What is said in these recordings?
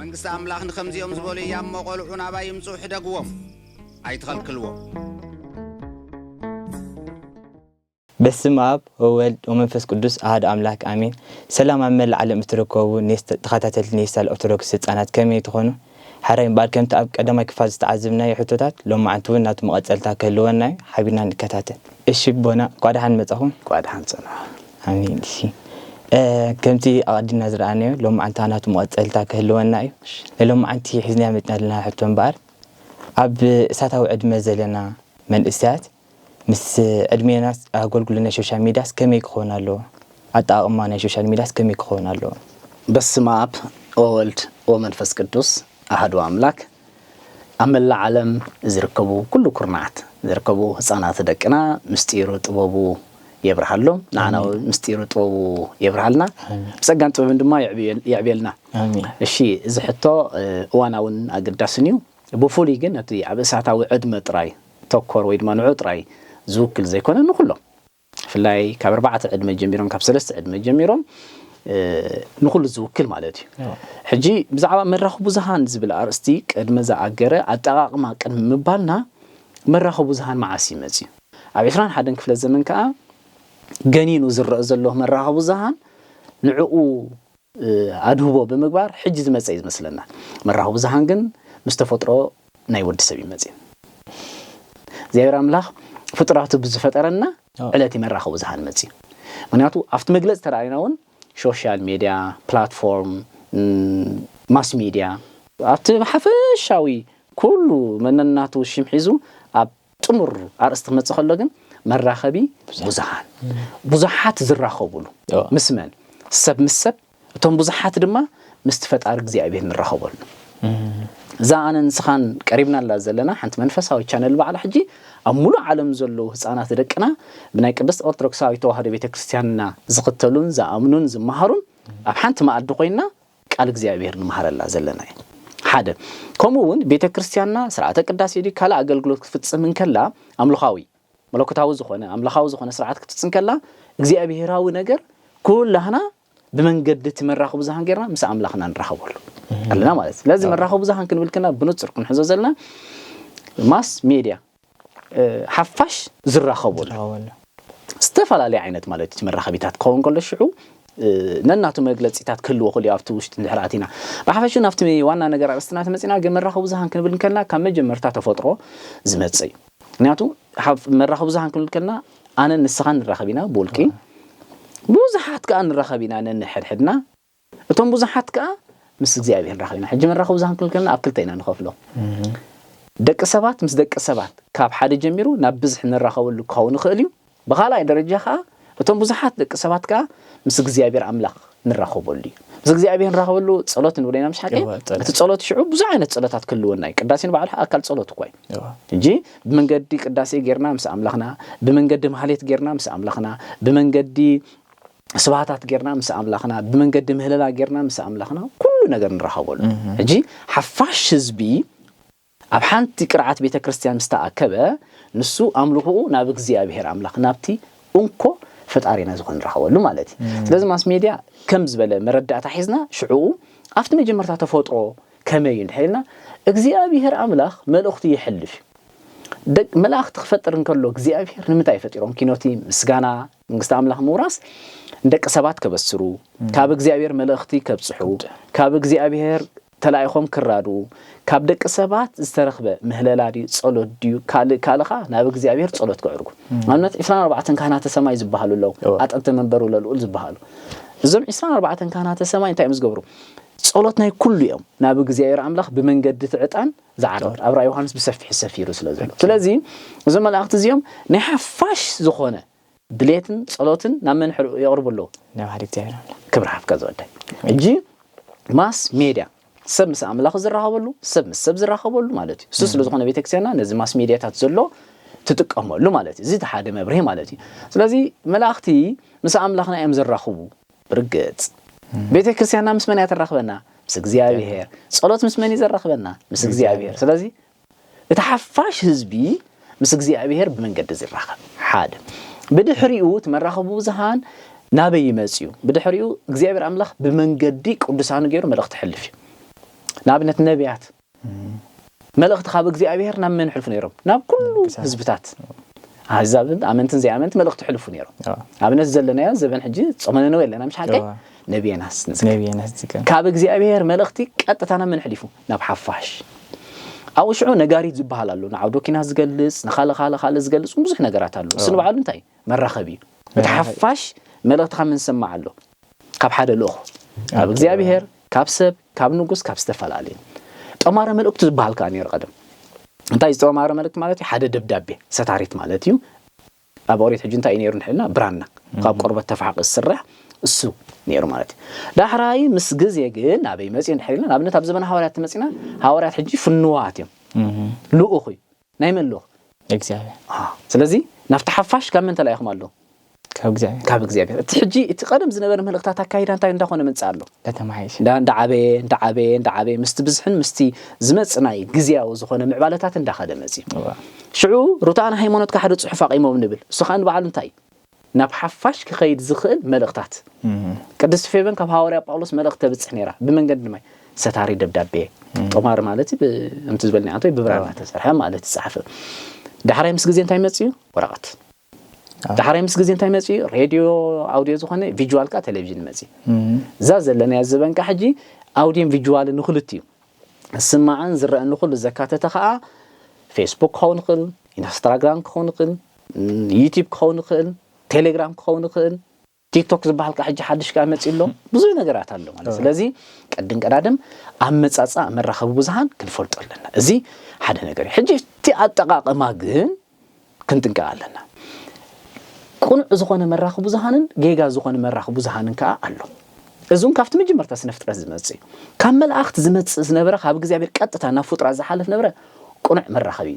መንግስት አምላክ ንከምዚኦም ዝበሉ ያመቆልዑና ባይምጹ ሕደግዎም አይትኸልክልዎም በስመ አብ ወወልድ ወመንፈስ ቅዱስ አሐዱ አምላክ አሜን። ሰላም አመል ዓለም እትረከቡ ተኸታተልቲ ኔስታል ኦርቶዶክስ ህፃናት ከመይ ትኾኑ ሓራይን ባርከም ተአብ ቀዳማይ ክፋል ዝተዓዘብና ይሕቶታት ሎም ማዕንቱን ናቱ መቀጸልታ ከልወና ሓቢና ንከታተል እሺ ቦና ቋዳሃን መጻኹም ቋዳሃን ጸና አሜን እሺ ከምቲ አዲና ዝራአናዮ ሎም ማዕንታ ናቱ መቀጸልታ ከልወና ሎም ማዕንቲ ሒዝና መጥናልና ሕቶን ባር አብ እሳታዊ ዕድመ ዘለና መንእስያት ምስ ዕድሜናስ አገልግሎና ሶሻል ሚዲያስ ከመይ ክኾናሎ አጣቅማና ሶሻል ሚዲያስ ከመይ ክኾናሎ በስመ አብ ወወልድ ወመንፈስ ቅዱስ አሐዱ አምላክ አመላ ዓለም ዝርከቡ ኩሉ ኩርናት ዝርከቡ ህፃናት ደቅና ምስጢሩ ጥበቡ የብርሃሎም ናናው ምስጢሩ ጥበቡ የብርሃልና በጸጋን ጥበብ ድማ ያዕብየልና አሜን እሺ እዚ ሕቶ እዋናውን አገዳስኒው በፉሊ ግን እቲ ኣብ እሳታዊ ዕድመ ጥራይ ተኮር ወይ ድማ ንዑ ጥራይ ዝውክል ዘይኮነ ንኩሎም ፍላይ ካብ 4 ዕድመ ጀሚሮም ካብ 3 ዕድመ ጀሚሮም ንኩሉ ዝውክል ማለት እዩ ሕጂ ብዛዕባ መራኸቡ ብዙሃን ዝብል አርእስቲ ቅድመ ዝኣገረ ኣጠቃቅማ ቅድመ ምባልና መራኸቡ ብዙሃን ማዓሲ መጽ ኣብ 21 ክፍለ ዘመን ከዓ ገኒኑ ዝረአ ዘሎ መራኸቡ ብዙሃን ንዕኡ ኣድህቦ ብምግባር ሕጂ ዝመጽ ይመስለና መራኸቡ ብዙሃን ግን ምስተፈጥሮ ናይ ወዲ ሰብ ይመጽ እግዚአብሔር አምላክ ፍጥራቱ ብዝፈጠረና ዕለቲ መራኸቡ ብዙሃን መጽ ምክንያቱ አፍት መግለጽ ተራይናውን ሶሻል ሚዲያ ፕላትፎርም ማስ ሚዲያ አፍት ሓፈሻዊ ኩሉ መንናቱ ሽምሒዙ ኣብ ጥሙር አርእስቲ መጽኸሎ ግን መራኸቢ ብዙሃን ብዙሓት ዝራኸቡሉ ምስመን ሰብ ምሰብ እቶም ብዙሓት ድማ ምስተፈጣሪ እግዚአብሔር ንራኸበሉ ዛአነ ንስኻን ቀሪብና ላ ዘለና ሓንቲ መንፈሳዊ ቻነል በዓል ሕጂ ኣብ ሙሉ ዓለም ዘሎ ህፃናት ደቅና ብናይ ቅድስት ኦርቶዶክሳዊ ተዋህዶ ቤተክርስቲያንና ዝኽተሉን ዝኣምኑን ዝመሃሩን ኣብ ሓንቲ ማዕድ ኮይና ቃል እግዚአብሔር ንመሃረላ ዘለና ሓደ ከምኡውን ቤተክርስቲያንና ስርዓተ ቅዳሴ ዲ ካላ አገልግሎት ክትፍጽም እንከላ አምልኻዊ መለኮታዊ ዝኾነ አምልኻዊ ዝኾነ ስርዓት ክትፍጽም ከላ እግዚአብሔራዊ ነገር ኩላህና بمنجد تمرخ بزهان غيرنا مس املاخنا نرخبول قالنا ማለት لازم نرخب بزهان كنبلكنا بنصر كنحززلنا ماس ميديا حفاش زرخبول استفعل عينت ማለት تمرخبيታት كون كل شعو نناتو مغلصيታት كلو خلي افت ውሽጥ እንድራቲና በሐፈሽ ናፍት ዋና ነገር አስተናት መጽና ገመራኸው ብዙሃን ከንብልከና ከመጀመርታ ተፈጥሮ ዝመጽይ ምክንያቱ መራኸው ብዙሃን ከንብልከና አነ ንስኻን ንራኸቢና ቦልቂ ብዙሓት ከን ንራኸቢና ነንሕድሕድና እቶም ብዙሓት ከ ምስ እግዚአብሔር ንራኸቢና ሕጂ መራኸው ብዙሃን ከንብልከና አክልተይና ንኸፍሎ ደቂ ሰባት ምስ ደቂ ሰባት ካብ ሓደ ጀሚሩ ናብ ብዙሕ ንራኸበሉ ከውን ይኽእል በኻላይ ደረጃ ኸ እቶም ብዙሓት ደቂ ሰባት ከ ምስ እግዚአብሔር አምላክ ንራኸበሉ ምስ እግዚአብሔር ንራኸበሉ ጸሎት ንብለና ምሽ ሓቂ እቲ ጸሎት ሽዑ ብዙ ዓይነት ጸሎታት ክልወና ቅዳሴን በዓል አካል ጸሎት እኮይ እንጂ በመንገዲ ቅዳሴ ጌርና ምስ አምላክና በመንገዲ ማህሌት ጌርና ምስ አምላክና በመንገዲ ስብሃታት ጌርና ምስ አምላክና በመንገዲ ምህለላ ጌርና ምስ አምላክና ኩሉ ነገር ንራኸበሉ እንጂ ሓፋሽ ህዝቢ ኣብ ሓንቲ ቅርዓት ቤተክርስቲያን ምስተኣከበ ንሱ አምልኹ ናብ እግዚአብሔር አምላክ ናብቲ እንኮ ፈጣሪና ዝኮን ንራኸበሉ ማለት ስለዚህ ማስ ሚዲያ ከም ዝበለ መረዳእታ ሒዝና ሽዑ አፍት መጀመርታ ተፈጥሮ ከመይ እንሕልና እግዚአብሔር አምላክ መልእኽቱ ይሕልፍ ደቅ መላእክት ክፈጥር እንከሎ እግዚአብሔር ንምታይ ፈጥሮም ኪኖቲ ምስጋና መንግስት አምላክ ምውራስ ደቅ ሰባት ከበስሩ ካብ እግዚአብሔር መልእኽቲ ከብጽሑ ካብ እግዚአብሔር ተላይኹም ክራዱ ካብ ደቂ ሰባት ዝተረኽበ ምህለላዲ ጸሎት ዲዩ ካልኻ ናብ እግዚአብሔር ጸሎት ከዕርጉ ማለት 24 ካህናተ ሰማይ ዝባሃሉ ለው አጥንተ መንበሩ ለልኡል ዝባሃሉ እዞም 24 ካህናተ ሰማይ እንታይ ዝገብሩ ጸሎት ናይ ኩሉ እዮም ናብ እግዚአብሔር አምላክ በመንገዲ ትዕጣን ዝዓረር አብራ ዮሐንስ በሰፊሕ ሰፊሩ ስለዚ እዞም መላእክት እዚኦም ናይ ሓፋሽ ዝኾነ ድሌትን ጸሎትን ናብ መን ይቅርብሉ ናብ ሓደ እግዚአብሔር ክብራፍ ከዘወዳይ እንጂ ማስ ሚዲያ ሰብ ምስ አምላክ ዝራኸበሉ ሰብ ምስ ሰብ ዝራኸበሉ ማለት እዩ እሱ ስለዝኾነ ቤተክርስቲያንና ነዚ ማስ ሚዲያታት ዘሎ ትጥቀመሉ ማለት እዩ እዚ ተሓደ መብርሄ ማለት እዩ ስለዚህ መላእክቲ ምስ አምላክና እዮም ዝራኸቡ ብርግጽ ቤተክርስቲያንና ምስ መን ያተራኸበና ምስ እግዚአብሔር ጸሎት ምስ መን ይዘራኸበና ምስ እግዚአብሔር ስለዚህ እቲ ሓፋሽ ህዝቢ ምስ እግዚአብሔር በመንገዲ ዝራኸብ ሓደ بدحريو تمرخبو زهان نابي يمصيو بدحريو እግዚአብሔር አምላክ በመንገዲ ቅዱሳን ገይሩ መልእክት ሕልፍ ናብነት ነቢያት መልእክት ካብ እግዚአብሔር ናብ ምን ሕልፍ ነይሮም ናብ ኩሉ ህዝብታት አሕዛብ አመንትን ዘያመንት መልእክት ሕልፍ ነይሮም አብነት ዘለናያ ዘበን ሕጂ ጾመነ ነው የለና ምሻቀ ነቢያናስ ካብ እግዚአብሔር መልእክቲ ቀጥታና ምን ሕልፉ ናብ ሓፋሽ አውሽዑ ነጋሪት ዝባሃል አሉ ናዓውዶኪና ዝገልጽ ነኻለ ዝገልጽ ብዙሕ ነገራት አሉ ስን በዓሉ እንታይ መራኸቢ በተሓፋሽ መልእክት ከም እንሰማዓሎ ካብ ሓደ ልኹ ካብ እግዚአብሔር ካብ ሰብ ካብ ንጉስ ካብ ዝተፈላልየ ጦማረ መልእክቱ ዝባሃል ካ ነይሩ ቀደም እንታይ ጦማረ መልእክት ማለት ሓደ ደብዳቤ ሰታሪት ማለት እዩ ኣብ ኦሪት ሕጂ እንታይ ነይሩ ንሕልና ብራና ካብ ቆርበት ተፋሕቅ ዝስራሕ እሱ ነይሩ ማለት ዳሕራይ ምስ ግዜ ግን አበይ መጽን ሕልና ኣብነት ኣብ ዘመን ሐዋርያት መጽና ሐዋርያት ሕጂ ፍንዋት እዮም ልኡኹ ናይ መልእኽት እግዚአብሔር ስለዚህ ናፍታ ሓፋሽ ካብ ምን ተላይኹም ኣሎ ካብ እግዚአብሔር እቲ ሕጂ እቲ ቀደም ዝነበረ መልእክታት አካይዳ እንታይ እንዳኾነ መጽአሎ ተተማሂሽ እንዳዓበ ምስቲ ብዝሕን ምስቲ ዝመጽናይ ግዜያዊ ዝኾነ ምዕባለታት እንዳኸደ መጽ ሽዑ ሩታና ሃይማኖት ካሕደ ጽሑፍ አቂሞም ንብል እሱ ኻን በዓል እንታይ ናብ ሓፋሽ ክኸይድ ዝኽእል መልእክታት ቅድስት ፌበን ካብ ሐዋርያ ጳውሎስ መልእክት ተብጽሕ ነይራ ብመንገድ ማይ ሰታሪ ደብዳቤ ጦማር ማለት እምት ዝበልኒ አንተ ብብራና ተሰርሐ ማለት ጻፈ ዳሕራይ ምስ ግዜ እንታይ መጽዩ ወረቀት ዳሕራይ ምስ ግዜ እንታይ መጽዩ ሬድዮ አውዲዮ ዝኾነ ቪዥዋል ካ ቴሌቪዥን መጽ ዛ ዘለና ያዘበንካ ሕጂ አውዲዮ ቪዥዋል ንኽልትዩ ስማዓን ዝረአን ንኹል ዘካተተ ኸኣ ፌስቡክ ክኸውን ይኽእል ኢንስታግራም ክኸውን ይኽእል ዩቲዩብ ክኸውን ይኽእል ቴሌግራም ክኸውን ይኽእል ቲክቶክ ዝባሃል ካ ሕጂ ሓድሽ ካ መጽሎ ብዙ ነገራት አለ ማለት ስለዚ ቀድን ቀዳድም አመጻጻ መራኸቡ ብዙሃን ክንፈልጦ ኣለና እዚ ሓደ ነገር ሕጂ እቲ አጠቃቀማ ግን ክንጥንቀ ኣለና ቁኑዕ ዝኾነ መራኸቡ ብዙሃንን ጌጋ ዝኾነ መራኸቡ ብዙሃንን ካ አሎ እዙን ካፍቲ መጀመርታ ስነፍጥረት ዝመጽእ ካብ መልአክት ዝመጽእ ዝነበረ ካብ እግዚአብሔር ቀጥታ ናብ ፍጡራ ዝሓልፍ ነበረ ቁኑዕ መራኸቢ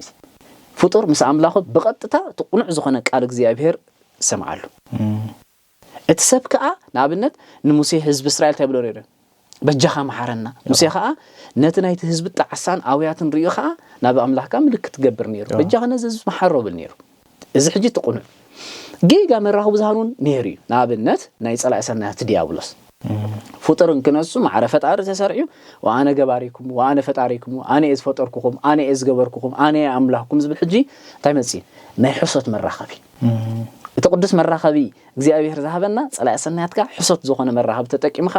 ፍጡር ምስ አምላኹ በቀጥታ ቁኑዕ ዝኾነ ቃል እግዚአብሔር ሰማዓሉ እትሰብ ከዓ ናብነት ንሙሴ ህዝብ እስራኤል ተብሎ ነይሩ በጃኻ መሐረና ሙሴ ከዓ ነቲ ናይቲ ህዝብ ጣዕሳን አውያትን ሪዮ ከዓ ናብ አምላኽካ ምልክት ገብር ነይሩ በጃኻ ነዚ ህዝብ መሐሮብል ነይሩ እዚ ሕጂ ተቁኑዕ ጌጋ መራኸቡ ብዙሃኑን ነይሩ ናብነት ናይ ጸላእ ሰናያት ዲያብሎስ ፍጡርን ክነሱ ማዕረ ፈጣሪ ተሰርዑ ወአነ ገባሪኩም ወአነ ፈጣሪኩም አነ እዝ ፈጠርኩኩም አነ እዝ ገበርኩኩም አነ አምላኽኩም ዝብል ሕጂ እንታይ መጽ ናይ ሕሶት መራኸቢ እቲ ቅዱስ መራኸቢ እግዚአብሔር ዝሃበና ጸላእ ሰናያትካ ሕሶት ዝኾነ መራኸቢ ተጠቂምኻ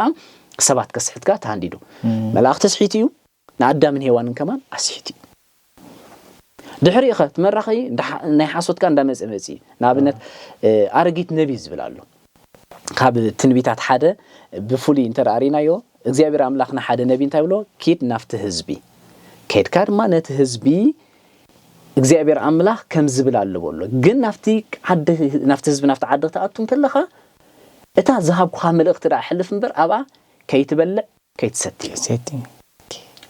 ሰባት ከስሕትካ ተሃንዲዱ መላእክት ተስሒትዩ ንአዳምን ሔዋንን ከማን አስሒትዩ ድሕሪኸ ተመራኸይ ናይ ሓሶትካ እንዳመጽ ናብነት አረጊት ነቢ ዝብላሉ ካብ ትንቢታት ሓደ ብፉሊ እንተራሪናዮ እግዚአብሔር አምላኽና ሓደ ነቢ እንታይ ብሎ ኪድ ናፍቲ ህዝቢ ከድካ ድማ ነቲ ህዝቢ እግዚአብሔር አምላኽ ከም ዝብል ኣለበሎ ግን ናፍቲ ህዝቢ ናፍቲ ዓዲ ተኣቱም ከለኻ እታ ዝሃብኩኻ መልእክቲ ዳ ሕልፍ እምበር ኣብኣ ከይትበልዕ ከይትሰቲ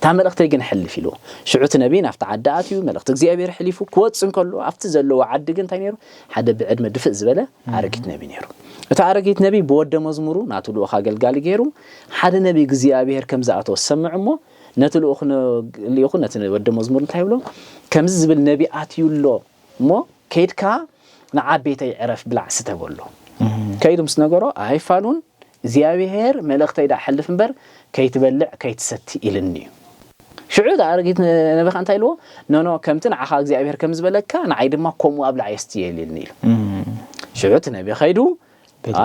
ታ መልእክቲ ግን ሕልፍ ኢሉ ሽዑት ነቢ ናፍቲ ዓዲ ኣትዩ መልእክቲ እግዚአብሔር ሕሊፉ ክወፅን ከሎ ኣብቲ ዘለዎ ዓዲ ግን እንታይ ነይሩ ሓደ ብዕድመ ድፍእ ዝበለ አረጊት ነቢ ነይሩ እታ አረጊት ነቢ በወደ መዝሙሩ ናቱ ልኡኻ አገልጋሊ ገይሩ ሓደ ነቢ እግዚአብሔር ከም ዝኣተወ ሰምዕ እሞ ነቲ ልኡኹ ነቲ ወደ መዝሙር እንታይ ብሎ ከምዚ ዝብል ነቢ ኣትዩሎ እሞ ከይድካ ንዓበይተይ ዕረፍ ብላዕ ስተበሎ ከይዱ ምስ ነገሮ ኣይፋሉን እግዚአብሔር መልእክተይ ዳ ሕልፍ እምበር ከይትበልዕ ከይትሰቲ ኢልኒ ሽዑ አረጊት ነቢኻ እንታይ ኢልዎ ኖ ከምቲ ንዓኻ እግዚአብሔር ከም ዝበለካ ንዓይ ድማ ከምኡ ኣብ ላዕ የስትየልኒ ኢሉ ሽዑት ነቢ ኸይዱ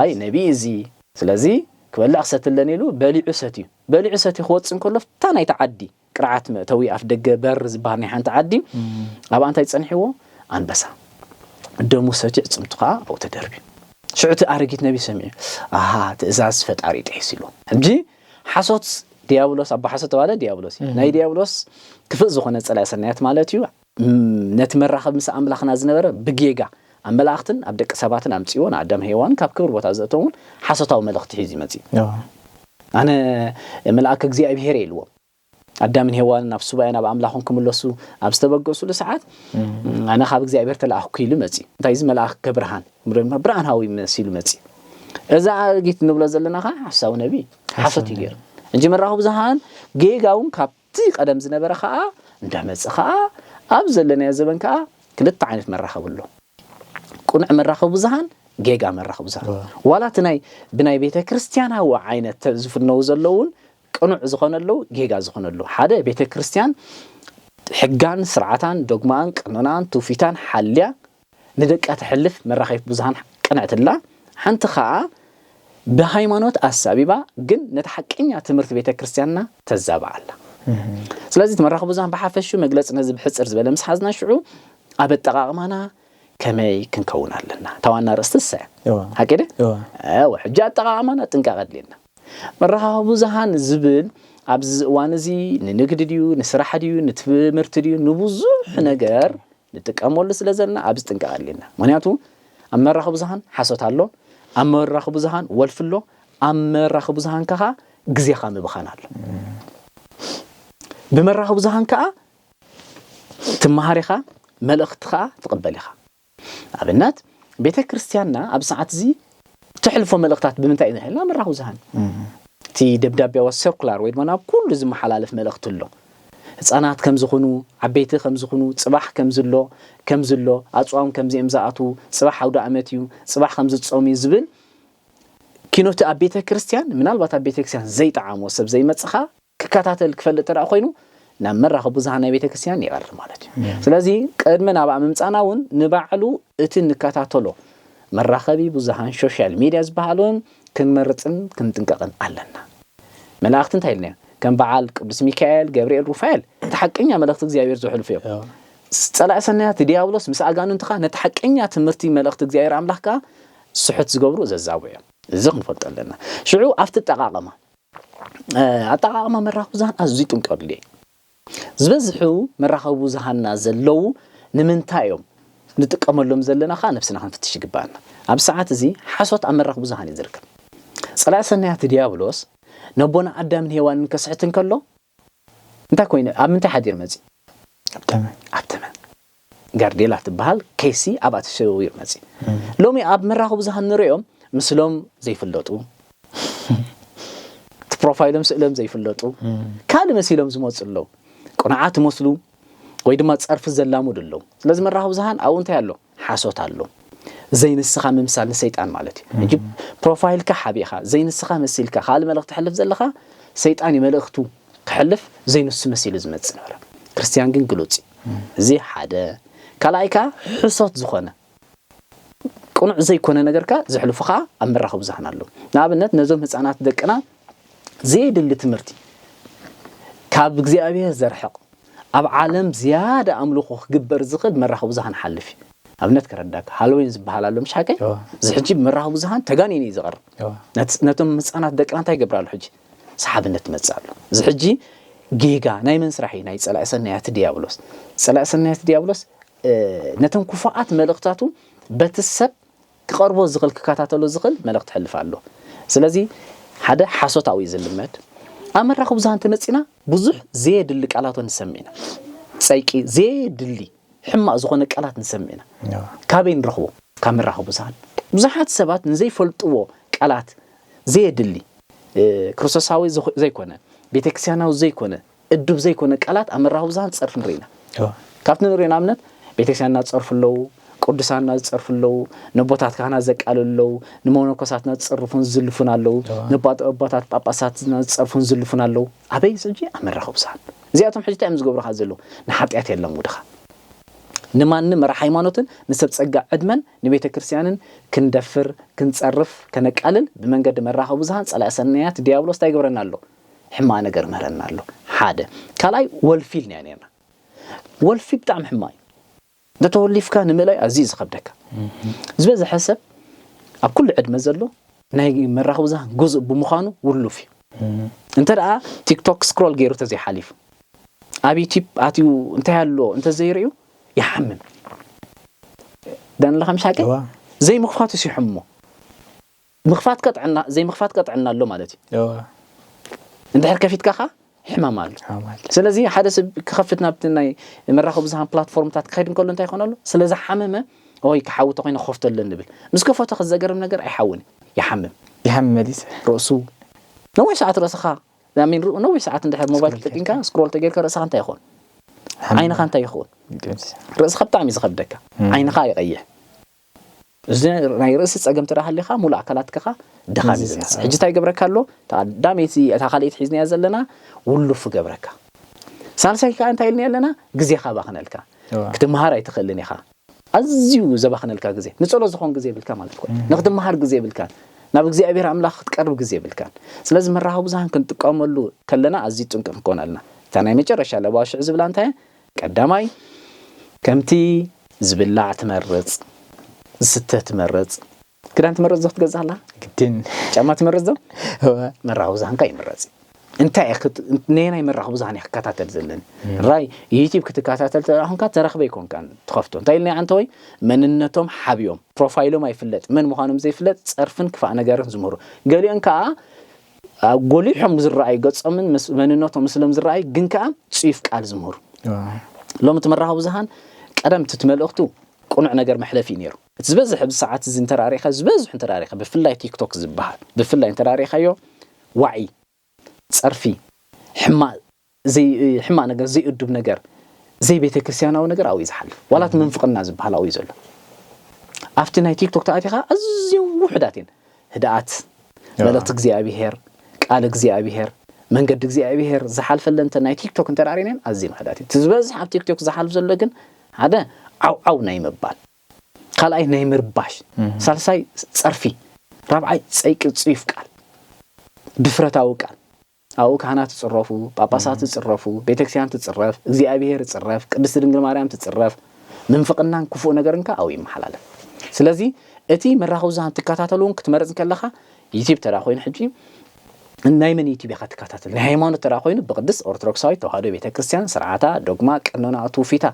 አይ ነቢ እዚ ስለዚ ክበልዕ ክሰትለን ኢሉ በሊዑ ሰትዩ ክወፅን ከሎ ፍታ ናይ ተዓዲ ቅርዓት መእተዊ ኣፍ ደገ በር ዝባሃል ናይ ሓንቲ ዓዲ ኣብኣ እንታይ ፀኒሕዎ አንበሳ ደሙ ሰቲዕ ፅምቱ ከዓ ኣብኡ ተደርቢ ሽዑት አረጊት ነቢ ሰሚዑ ትእዛዝ ፈጣሪ ጥሒስ ኢሉ ሕጂ ሓሶት ዲያብሎስ ኣባ ሓሶት ተባለ ዲያብሎስ ናይ ዲያብሎስ ክፍእ ዝኾነ ጸላእ ሰናያት ማለት እዩ ነቲ መራኸብ ምስ አምላኽና ዝነበረ ብጌጋ ኣብ መላእክትን ኣብ ደቂ ሰባትን ኣምጽዮ ንኣዳም ሔዋን ካብ ክብር ቦታ ዘእተውን ሓሶታዊ መልእክቲ ሒዙ ይመጽ ኣነ መልአክ እግዚአብሔር ኢልዎ ኣዳምን ሔዋን ናብ ሱባኤ ናብ አምላኽን ክምለሱ ኣብ ዝተበገሱሉ ሰዓት ኣነ ካብ እግዚአብሔር ተላእኽኩ ኢሉ መጽ እንታይ እዚ መልአክ ከብርሃን ብርሃናዊ መሲሉ መጽ እዛ አረጊት ንብሎ ዘለና ኸ ሓሳዊ ነቢ ሓሶት ይገይር እንጂ መራኸቡ ብዙሃን ጌጋውን ካብቲ ቀደም ዝነበረ ኸኣ እንዳመጽ ኸኣ ኣብ ዘለና ዘበን ከዓ ክልተ ዓይነት መራኸብ ኣሎ ቁንዕ መራኸቢ ብዙሃን ጌጋ መራኸቢ ብዙሃን ዋላ ትናይ ብናይ ቤተ ክርስቲያናዊ ዓይነት ዝፍነው ዘለውን ቁንዕ ዝኾነለው ጌጋ ዝኾነለው ሓደ ቤተ ክርስቲያን ሕጋን ስርዓታን ዶግማን ቀኖናን ትውፊታን ሓልያ ንደቃ ተሕልፍ መራኸቢ ብዙሃን ቅንዕትላ ሓንቲ ኸዓ በሃይማኖት አሳቢባ ግን ነተሐቀኛ ትምህርት ቤተ ክርስቲያንና ተዛባዓላ ስለዚህ ተመራኸቢ ብዙሃን በሓፈሹ መግለጽ ነዚ ብሕጽር ዝበለ ምስ ሓዝና ሽዑ አበጠቃቅማና ከመይ ክንከውን ኣለና ተዋና ርእስትሰ ሓቂደ ሕጂ አጠቃቅማና ጥንቃቐ ድልና መራኸቢ ብዙሃን ዝብል ኣብዚ እዋን እዚ ንንግዲ ድዩ ንስራሕ ድዩ ንትምህርቲ ድዩ ንብዙሕ ነገር ንጥቀመሉ ስለዘለና ኣብዚ ጥንቃቐ ድልና ምክንያቱ ኣብ መራኸቢ ብዙሃን ሓሶት ኣሎ ኣብ መራኸቢ ብዙሃን ወልፍሎ ኣብ መራኸቢ ብዙሃን ከኻ ግዜኻ ምብኻን ኣሎ بمرة بزهان كأ تمهارخا ملأختها تقبلها أبنات بيت كريستياننا أبسعت زي تحلفوا ملأختات بمنتين لا مرة بزهان تي دبدب والسيركلار ويد منا كل زم حلالف ملأخت له صانات كم زخنو عبيت كم زخنو صباح كم زلو أصوام كم زي إمزاعته صباح عودة أمتيو صباح خمسة صومي زبل كينوت أبيت كريستيان من البات أبيت كريستيان زي طعام وسب زي متسخة ككاتل كفل ترى أخوينو نمر رخ بزهنا بيت كريستيان يغير مالتي سلازي قدمنا بقى ممصاناون نبعلو اتن نكاتاتلو مرخبي بزهان سوشيال ميديا زبالون كنمرصن كنطنققن علنا ملاختن تايلنا كان بعال قدس ميكائيل جبريل رفائيل تحققኛ ملأخت እግዚአብሔር ዝሕልፍ እዩ ጸላእሰናያት ዲያብሎስ ምስ አጋንንትኻ ነተሐቀኛ ትምህርቲ ملأخت እግዚአብሔር አምላኽካ ስሑት ዝገብሩ ዘዛቡ እዮም እዚ ክንፈልጥ ኣለና ሽዑ ኣብቲ ጠቃቀማ አጠቃቀማ መራኸቢ ብዙሃን ኣዝዩ ጥንቀቅሊ ዝበዝሑ መራኸቢ ብዙሃንና ዘለው ንምንታይ እዮም ንጥቀመሎም ዘለናኻ ነፍስና ክንፍትሽ ይግባአና ኣብ ሰዓት እዚ ሓሶት ኣብ መራኸቢ ብዙሃን ይዝርከብ ጸላእሰናያት ዲያብሎስ نبونا أدم هيوان كسحتن كله أنت كوين أنت حدير مزي أبتمن قارديلا تبهال كيسي أبات شوير مزي لومي أب مرة بزهن نريهم مسلم زي فلوتو تبروفايلهم سلم زي فلوتو كان مسيلهم زموت سلو قناعات مسلو ويدما تصرف الزلامو دلو لازم مرة بزهن أو أنت يالله حاسوت هالله زين السخام مثال سيطان مالتي نجيب بروفايل كحبيخا زين السخام مثل كخال ملأخت تحلف زلخا سيطاني ملأختو كحلف زين السمسيل زمت سنورا كريستيان جن قلوتي زي حدا كلايكا حصوت زخونة كونع زي كونا نجركا زحلفخا أمر رخو بزحنا له نابنت نزوم هسانات دكنا زيد اللي تمرتي كاب زي أبيه زرحق أب عالم زيادة أملوخو جبر زخد مرة رخو بزحنا حلفي أبنت كردك هالوين زبالة له مش حكي زحجي مرة بزهان تجانيني زغر نتم مسألة دك أنا تيجبر على الحجي سحاب النت مسألة زحجي جيجا نايم نسرحي ناي سلا سنيات ديابلوس سلا سنيات ديابلوس نتم كفاءات ملقطاته بتسب قربو زغل ككاتاتو زغل ملقط حلف له سلازي هذا حاسوت أوي زلمت أمر رخو بزهان تمسينا بزح زيد اللي قالاتو نسمينا سايكي زيد اللي حما زغون قالات نسمينا كابين رخو كامل رخو بزهان بزحات سبات زي فلطو قالات زي دلي كروسوساوي زي كونه بيتكسياناو زي كونه ادوب زي كونه قالات امر رخو بزهان صرف نرينا كابتن نرينا امنت بيتكسيانا صرفلو قدسانا صرفلو نبوتات كانا زقاللو نمونكوساتنا صرفون زلفونالو نبوتات باباساتنا صرفون زلفونالو ابي سجي امر رخو بزهان زياتهم حجتا امزغبرخ زلو نحطيات يلم ودخا نمان مرة حيمانوتن نسب تصقع عدمن نبيت كريستيانن كندفر كنصرف كنقالل بمنقد مرة بزهان صلا سنيات ديابلوس تايغبرنا له حما نجر مهرنا له حاده كلاي والفيل يعني والفي بتاع حماي ده توليف كان ملاي عزيز خبدك زبز حسب كل عدم زلو ناي مرة بزهان جزء بمخانو ولوفي انت رأى تيك توك سكرول غيرو تزي حليف ابي تيب اتيو انت هالو انت زيريو يحمم دان لها مش حاجه زي مخفات يحمو مخفات قطعنا زي مخفات قطعنا له مالتي انت حركه فيت كخا حمام مال سلازي حدث كخفتنا بتناي مراخو بزهان بلاتفورم تاع كايدن كله انت يخونلو سلازي حممه هو يكحاو تقين خفت لنبل مسكو فوتو خزغرم نجر يحوني يحمم ديس راسو نوي ساعه راسخا لامين نوي ساعه انت موبايل تكينكا سكرول تجير كراسخا انت يخون عينك انت يخون رأس خبط عم يزخبدك عينك يغيح ናይ ርእሲ ፀገም ተራሃሊኻ ሙሉ ኣካላትካ ድኻም ይዘንስ ሕጂ ታይ ገብረካ ኣሎ ዳሜቲ እታ ካልእት ሒዝኒያ ዘለና ውሉፍ ገብረካ ሳልሳይ ከዓ እንታይ ኢልና ኣለና ግዜኻ ባኽነልካ ክትመሃር ኣይትኽእልን ኢኻ ኣዝዩ ዘባኽነልካ ግዜ ንጸሎ ዝኾን ግዜ ብልካ ማለት ኮ ንኽትመሃር ግዜ ብልካ ናብ እግዚአብሔር ኣምላኽ ክትቀርብ ግዜ ብልካ ስለዚ መራኸቢ ብዙሃን ክንጥቀመሉ ከለና ኣዝዩ ጥንቁቅ ክንኮን ኣለና እታ ናይ መጨረሻ ለባሽዕ ዝብላ እንታይ ቀዳማይ ከምቲ ዝብላዕ ትመርጽ ዝስተ ትመርጽ ክዳን ትመርጽ ዘፍት ገዛላ ግድን ጫማ ትመርጽ ዘው መራኸቢ ብዙሃን ካይ ይመርጽ እንታይ ነናይ መራኸቢ ብዙሃን ይከታተል ዘለን ራይ ዩቲዩብ ክትከታተል አሁንካ ተረኽበ ይኮንካን ትኸፍቶ እንታይ ኢልና አንተ ወይ መንነቶም ሓብዮም ፕሮፋይሎም አይፍለጥ ምን ምዃኖም ዘይፍለጥ ጸርፍን ክፋእ ነገርን ዝምሩ ገሊአን ከዓ ጎሊሖም ዝራኣይ ገጾምን መንነቶም ምስለም ዝራኣይ ግን ከዓ ጽይፍ ቃል ዝምሩ ሎም ተመራኸቢ ብዙሃን ቀደም ትትመልእኽቱ ቁኑዕ ነገር መሕለፊ ነይሩ ዝበዝሕ ብሰዓት ዝንተራሪኻ ዝበዝሕ እንተራሪኻ ብፍላይ ቲክቶክ ዝበሃል ብፍላይ እንተራሪኻዮ ዋዒ ጸርፊ ሕማ ነገር ዘይእዱብ ነገር ዘይ ቤተክርስቲያናዊ ነገር ኣው ይዝሓልፍ ዋላት መንፍቅና ዝበሃል ኣው ይዘሎ ኣፍቲ ናይ ቲክቶክ ተኣቲኻ ኣዝዩ ውሕዳትን ህዳኣት መልእኽቲ እግዚአብሔር ቃል እግዚአብሔር መንገዲ እግዚአብሔር ዝሓልፈለንተ ናይ ቲክቶክ እንተራሪነን ኣዝዩ ውሕዳትን ትዝበዝሕ ኣብ ቲክቶክ ዝሓልፍ ዘሎ ግን ሓደ ዓው ናይ መባል ካልኣይ ናይ ምርባሽ ሳልሳይ ጸርፊ ራብዓይ ፀይቅ ጽይፍ ቃል ድፍረታዊ ቃል أو كهنات تصرفوا باباسات تصرفوا بيتكسيان تتصرف እግዚአብሔር تصرف ቅድስት ድንግል ማርያም ትጽረፍ መንፈቅና ክፉ ነገርንካ ኣው ይመሐላል ስለዚ እቲ መራኸቢ ብዙሃን ትከታተሉን ክትመርጽ ከለኻ ዩቲዩብ ተራ ኮይኑ ሕጂ ናይ መን ዩቲዩብ ያካ ትከታተል ናይ ሃይማኖት ተራ ኮይኑ ብቅድስ ኦርቶዶክሳዊ ተዋህዶ ቤተክርስቲያን ስርዓታ ዶግማ ቀኖና ትውፊታ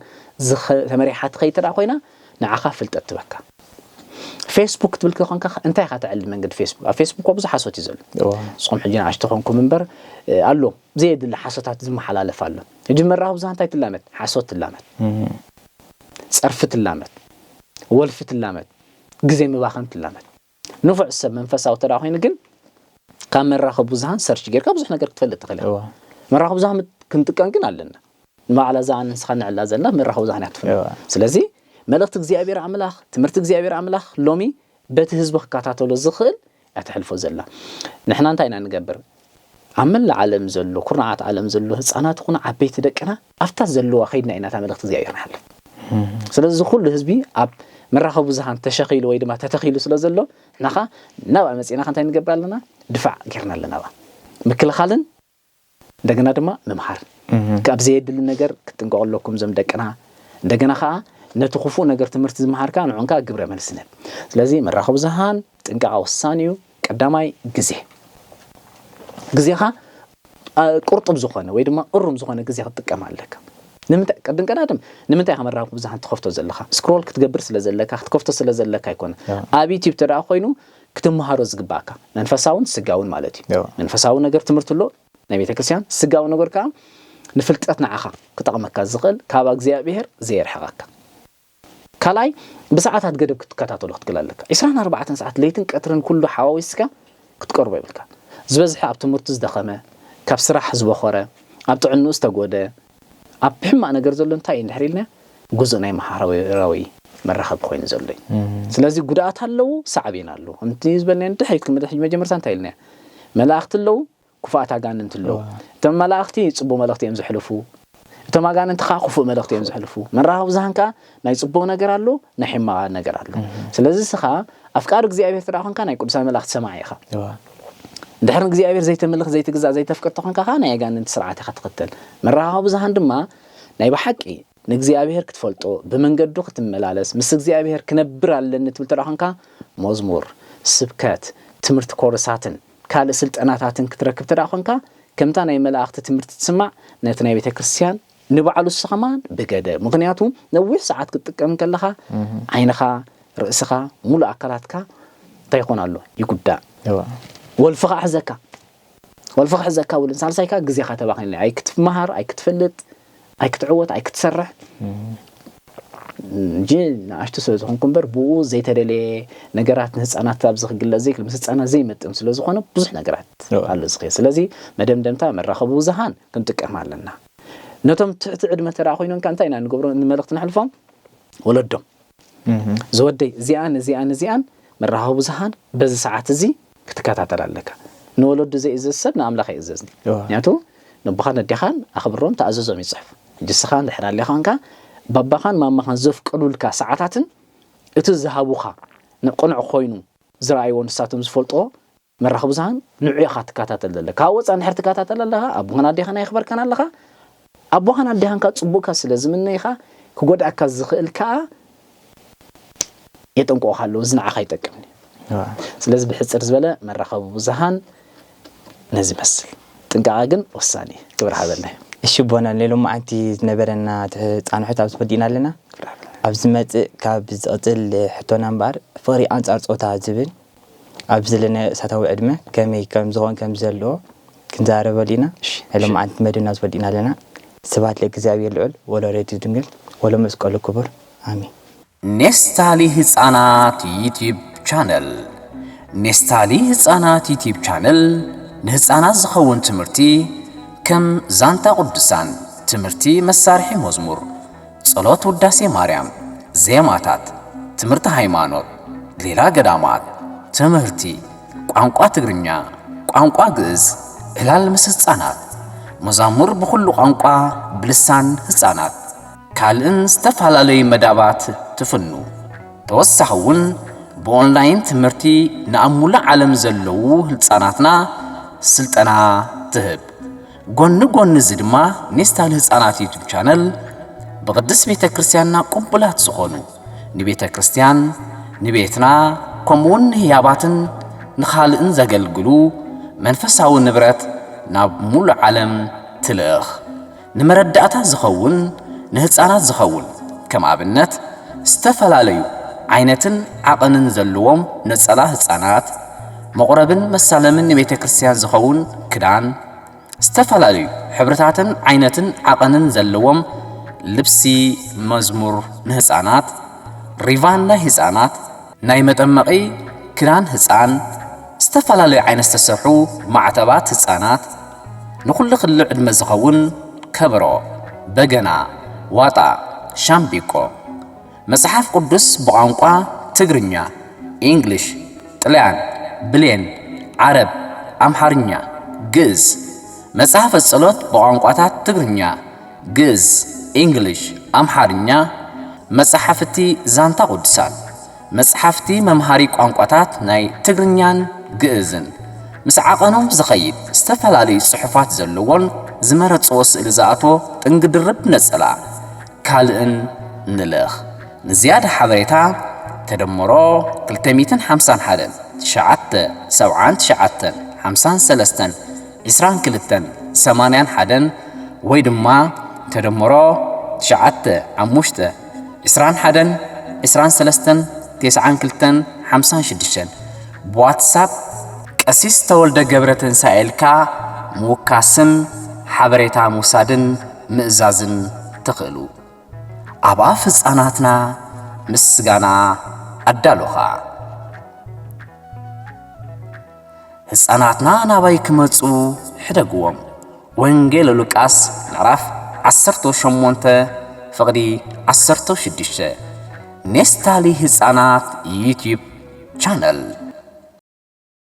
ተመሪሓት ኸይተራ ኮይና ንዓኻ ፍልጠት ትበካ فيسبوك تبلك خانك أنت هتعلم من قد فيسبوك وبز حاسوت يزول صوم حجنا عشتخونكم منبر قال له زيد اللي حاسوتات زم حلال فعله يجي مرة وبزان تايت اللامت حاسوت اللامت صرفت اللامت ولفت اللامت جزء مباخنت اللامت نفع السب منفس أو تراهين جن قام مرة وبزان سرش جير كابز إحنا قرت فلت تخليه مرة وبزان كنت كان جن علنا ما على زان سخنا على زنا مرة وبزان يحتفل سلزي ملقت እግዚአብሔር አምላኽ ትምርት እግዚአብሔር አምላኽ ሎሚ በት ህዝብ ከካታተሎ ዝኽእል ያተሕልፎ ዘላ ንሕና እንታይና ንገብር አመል ዓለም ዘሎ ኩርናዓት ዓለም ዘሎ ህፃናት ኩና ዓበይቲ ደቅና ኣፍታት ዘለዋ ኸይድና ኢና ተመልእኽቲ እግዚአብሔር ንሓልፍ ስለዚ ኩሉ ህዝቢ ኣብ መራኸቢ ብዙሃን ተሸኺሉ ወይ ድማ ተተኺሉ ስለ ዘሎ ንኻ ናብ መጽና እንታይ ንገብር ኣለና ድፋዕ ጌርና ኣለና ምክልኻልን እንደገና ድማ መምሃር ካብ ዘይድል ነገር ክትንቀለኩም ዘም ደቅና እንደገና ኸዓ ነትخፉ ነገር ትምርት ዝመሃርካ ንዑንካ ግብረ መልስነ ስለዚ መራኸቢ ብዙሃን ጥንቃቄ ወሳኒዩ ቀዳማይ ግዜኻ ቁርጥም ዝኾነ ወይ ድማ ቁሩም ዝኾነ ግዜ ክትጥቀም ኣለካ ንምንታይ ቀድም ቀዳድም ንምንታይ መራኸቢ ብዙሃን ትኸፍቶ ዘለኻ ስክሮል ክትገብር ስለ ዘለካ ክትከፍቶ ስለ ዘለካ ይኮነ ኣብ ዩቲዩብ ተራ ኮይኑ ክትመሃሮ ዝግባካ መንፈሳውን ስጋውን ማለት እዩ መንፈሳዊ ነገር ትምርት ሎ ናይ ቤተክርስቲያን ስጋው ነገር ከዓ ንፍልጠት ንዓኻ ክጠቅመካ ዝኽእል ካብ እግዚአብሔር ዘይርሕቃካ كلاي بساعات قدب كتكاتلو ختكلالك 24 ساعات ليتن قطرن كله حواويسكا كتقرب يبلكا زبزح اب تمرت زدخمه كاب سراح زبخره اب طعنو استغوده اب حما ነገር ዘሎ እንታይ እንድሕሪልና ጉዞ ናይ ማህራዊ መራኸብ ኮይኑ ዘሎይ ስለዚ ጉዳት አለው ሳዕቤን አለው እንት ይዝበልና እንድሕሪት ከመድሕ መጀመርታ እንታይ ኢልና መላእክት አለው ኩፋታ ጋንንት አለው ተም መላእክቲ ጽቦ መላእክት የምዝሕልፉ ተማጋን እንት ኻኹፉ መላእክት የምዝሕልፉ መራኸቢ ብዙሃንካ ናይ ጽቦ ነገር አለው ናይ ሕማ ነገር አለው ስለዚ ስኻ አፍቃር እግዚአብሔር ተራኸንካ ናይ ቅዱሳን መላእክት ሰማዕይኻ ድሕሪ እግዚአብሔር ዘይተመልኽ ዘይትግዛእ ዘይተፍቅር ተኾንካ ናይ ጋንንት ስርዓት ኢኻ ትኽተል መራኸቢ ብዙሃን ድማ ናይ በሐቂ ንእግዚአብሔር ክትፈልጦ በመንገዱ ክትመላለስ ምስ እግዚአብሔር ክነብር ኣለኒ ትብል ተራኸንካ መዝሙር ስብከት ትምርት ኮርሳትን ካል ስልጠናታትን ክትረክብ ተራኸንካ ከምታ ናይ መላእክት ትምርት ትስማዕ ነቲ ናይ ቤተክርስቲያን ንባዕሉ ስኸማን በገደ ምክንያቱ ነዊሕ ሰዓት ክትጥቀም ከለኻ ዓይንኻ ርእስኻ ሙሉ አካላትካ ታይኾናሉ ይጉዳእ ወልፍኻ ሕዘካ ወልን ሳልሳይካ ግዜኻ ተባኺኒ ኣይ ክትመሃር ኣይ ክትፈልጥ ኣይ ክትዕወት ኣይ ክትሰርሕ ጂን አሽቱ ስለዝኾንኩም በር ብኡ ዘይተደለየ ነገራት ንህፃናት ኣብ ዝኽግለጽ ዘይክል ምስ ህፃናት ዘይመጥም ስለዝኾነ ብዙሕ ነገራት ኣሎ ዝኽእል ስለዚ መደምደምታ መራኸቢ ብዙሃን ክንጥቀም ኣለና ነቶም ትሕቲ ዕድመ ተራ ኮይኖም እንታይ ኢና ንገብሮ ንመልእኽት ንሕልፎም ወለዶም زودي زيان مرحبا بزهان بز ساعات زي كتكاتاتل لك نولد زي إزسب نعمل خي إززني يعني نبخان الدخان أخبرهم تأززهم يصحف جسخان دحرا اللي خانك بابخان ما خان زف قلول كا ساعاتن اتزهابوخا نقنع خوينو زرايون ساتم زفلطو مرحبا بزهان نعيخا تكاتاتل لك هاوص أن حر تكاتاتل لها أبوخان الدخان يخبر كان لها أبوخان الدخان كتصبوكا سلازمنا يخا كقد أكز خلكا يتنقو خالو زنع خيتكمني سلاز بحصر زبله مرخب بزهان نزي مسل تنقاقن وساني كبر هذا الله الشبونا ليلو ما انت نبرنا تصانحت ابز بدينا لنا ابز مت كاب زقتل حتونا مبار فري انصار صوتا زبل ابز لنا ساتاو ادمه كمي كم زغون كم زلو كنزارب لينا ليلو ما انت مدينا بدينا لنا سبات لእግዚአብሔር ልዑል ወለረቲ ድንግል ወለመስቀሉ ክቡር አሜን ኔስታሊ ህፃናት ዩቲዩብ ቻነል ኔስታሊ ህፃናት ዩቲዩብ ቻነል ንህፃናት ዝኸውን ትምህርቲ ከም ዛንታ ቅዱሳን ትምህርቲ መሳርሒ መዝሙር ጸሎት ውዳሴ ማርያም ዜማታት ትምህርቲ ሃይማኖት ሌላ ገዳማት ትምህርቲ ቋንቋ ትግርኛ ቋንቋ ግዕዝ እላል ምስ ህፃናት መዛሙር ብኩሉ ቋንቋ ብልሳን ህፃናት ካልእን ዝተፈላለዩ መዳባት ትፍኑ ተወሳኸውን በኦንላይን ትምህርቲ ንኣሙላ ዓለም ዘለዉ ህፃናትና ስልጠና ትህብ ጎን ዝድማ ኔስታሊ ህፃናት ዩቲዩብ ቻነል በቅድስ ቤተ ክርስቲያንና ቁምቡላት ዝኾኑ ንቤተ ክርስቲያን ንቤትና ከምውን ህያባትን ንኻልእን ዘገልግሉ መንፈሳዊ ንብረት ናብ ሙሉ ዓለም ትልእኽ ንመረዳእታ ዝኸውን ንህፃናት ዝኸውን ከም ኣብነት ዝተፈላለዩ ዓይነትን ዓቐንን ዘለዎም ነፀላ ህፃናት መቁረብን መሳለምን ንቤተ ክርስቲያን ዝኸውን ክዳን ዝተፈላለዩ ሕብርታትን ዓይነትን ዓቐንን ዘለዎም ልብሲ መዝሙር ንህፃናት ሪቫን ናይ ህፃናት ናይ መጠመቂ ክዳን ህፃን ዝተፈላለዩ ዓይነት ዝተሰርሑ ማዕተባት ህፃናት ንኹሉ ክልል ዕድመ ዝኸውን ከበሮ በገና ዋጣ ሻምቢቆ መጽሐፍ ቅዱስ በቋንቋ ትግርኛ እንግሊሽ ጥልያን ብሌን ዓረብ አምሓርኛ ግዕዝ መጽሐፍ ጸሎት በቋንቋታት ትግርኛ ግዕዝ እንግሊሽ አምሓርኛ መጽሐፍቲ ዛንታ ቅዱሳን መጽሐፍቲ መምሃሪ ቋንቋታት ናይ ትግርኛን ግዕዝን ምስ ዓቐኖም ዝኸይድ ዝተፈላለዩ ጽሑፋት ዘለዎን ዝመረጽዎ ስእሊ ዝኣትዎ ጥንግድርብ ነጸላ ካልእን ንልኽ ንዝያደ ሓበሬታ ተደምሮ 251 979 53 22 81 ወይ ድማ ተደምሮ 95 21 23 92 56 በዋትሳፕ ቀሲስ ተወልደ ገብረ ትንሳኤልካ ሙካስን ሓበሬታ ሙሳድን ምእዛዝን ትኽእሉ ኣብ ኣፍ ህፃናትና ምስጋና ኣዳሉኻ ህፃናትና ናባይ ክመፁ ሕደግዎም ወንጌል ሉቃስ ምዕራፍ 18 ፍቕዲ 16 ኔስታሊ ህፃናት ዩቲዩብ ቻነል